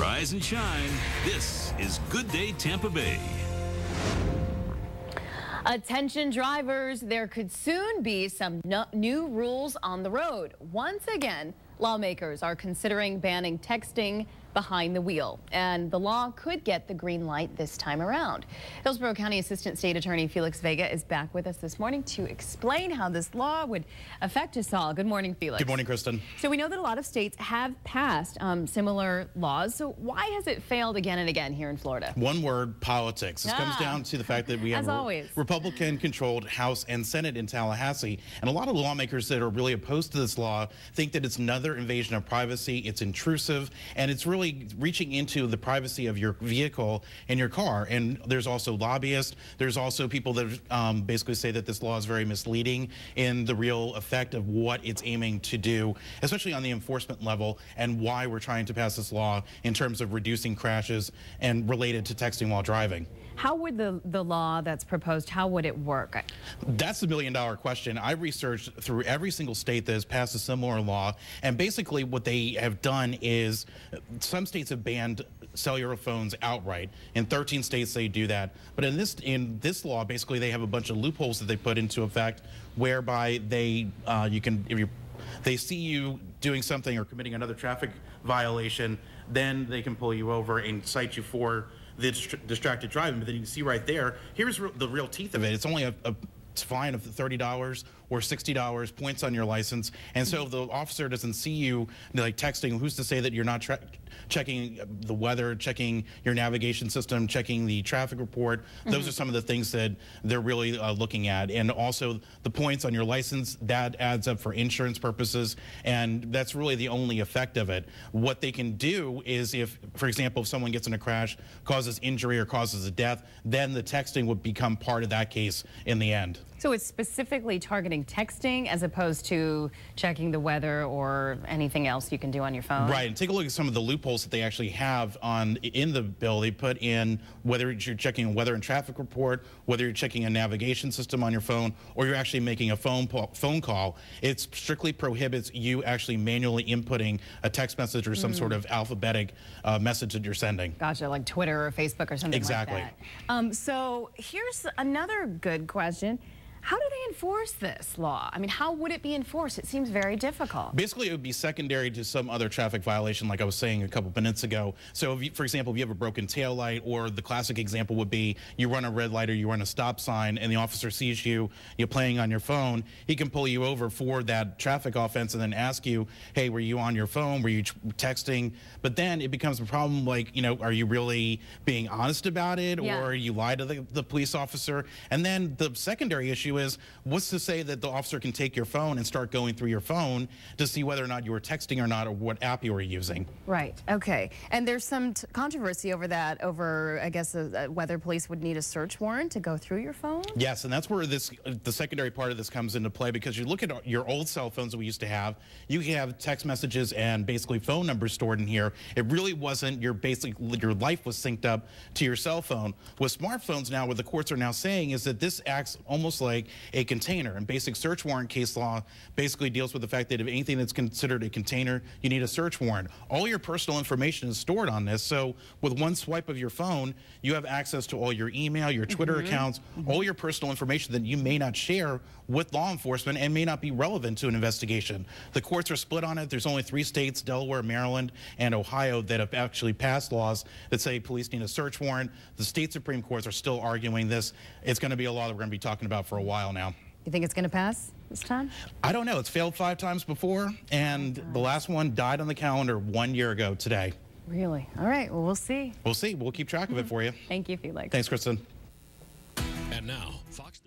Rise and shine. This is Good Day Tampa Bay. Attention drivers, there could soon be some new rules on the road. Once again, lawmakers are considering banning texting behind the wheel, and the law could get the green light this time around. Hillsborough County Assistant State Attorney Felix Vega is back with us this morning to explain how this law would affect us all. Good morning, Felix. Good morning, Kristen. So we know that a lot of states have passed similar laws. So why has it failed again and again here in Florida? One word: politics. This comes down to the fact that we have a Republican-controlled House and Senate in Tallahassee, and a lot of lawmakers that are really opposed to this law think that it's another invasion of privacy, it's intrusive, and it's really reaching into the privacy of your vehicle and your car. And there's also lobbyists, there's also people that basically say that this law is very misleading in the real effect of what it's aiming to do, especially on the enforcement level, and why we're trying to pass this law in terms of reducing crashes and related to texting while driving. How would the law that's proposed, how would it work? That's the million-dollar question. I researched through every single state that has passed a similar law, and basically what they have done is some states have banned cellular phones outright. In 13 states they do that. But in this law, basically they have a bunch of loopholes that they put into effect, whereby they if they see you doing something or committing another traffic violation, then they can pull you over and cite you for the distracted driving. But then you can see right there, here's the real teeth of it. It's only a fine of $30 or $60, points on your license. And so if the officer doesn't see you like texting, who's to say that you're not checking the weather, checking your navigation system, checking the traffic report? Those are some of the things that they're really looking at. And also the points on your license, that adds up for insurance purposes, and that's really the only effect of it. What they can do is, if, for example, if someone gets in a crash, causes injury or causes a death, then the texting would become part of that case in the end. So it's specifically targeting texting as opposed to checking the weather or anything else you can do on your phone? Right, and take a look at some of the loopholes that they actually have in the bill. They put in whether you're checking a weather and traffic report, whether you're checking a navigation system on your phone, or you're actually making a phone call. It strictly prohibits you actually manually inputting a text message or some sort of alphabetic message that you're sending. Gotcha, like Twitter or Facebook or something exactly. like that. So here's another good question. How do they enforce this law? I mean, how would it be enforced? It seems very difficult. Basically, it would be secondary to some other traffic violation, like I was saying a couple minutes ago. So, if you, for example, if you have a broken tail light, or the classic example would be you run a red light or you run a stop sign, and the officer sees you're playing on your phone, he can pull you over for that traffic offense and then ask you, hey, were you on your phone? Were you texting? But then it becomes a problem, like, are you really being honest about it, or you lied to the police officer? And then the secondary issue is, what's to say that the officer can take your phone and start going through your phone to see whether or not you were texting or not, or what app you were using? Right. Okay. And there's some controversy over that, I guess, whether police would need a search warrant to go through your phone? Yes, and that's where the secondary part of this comes into play, because you look at your old cell phones that we used to have, you have text messages and basically phone numbers stored in here. It really wasn't your life was synced up to your cell phone. With smartphones now, what the courts are now saying is that this acts almost like a container, and basic search warrant case law basically deals with the fact that if anything that's considered a container, you need a search warrant. All your personal information is stored on this, so with one swipe of your phone, you have access to all your email, your Twitter accounts, all your personal information that you may not share with law enforcement and may not be relevant to an investigation. The courts are split on it. There's only 3 states, Delaware, Maryland, and Ohio, that have actually passed laws that say police need a search warrant. The state Supreme Courts are still arguing this. It's going to be a law that we're going to be talking about for a while now. You think it's going to pass this time? I don't know. It's failed 5 times before, and the last one died on the calendar 1 year ago today. Really? All right. Well, we'll see. We'll see. We'll keep track of it for you. Thank you, Felix. Thanks, Kristen. And now, Fox.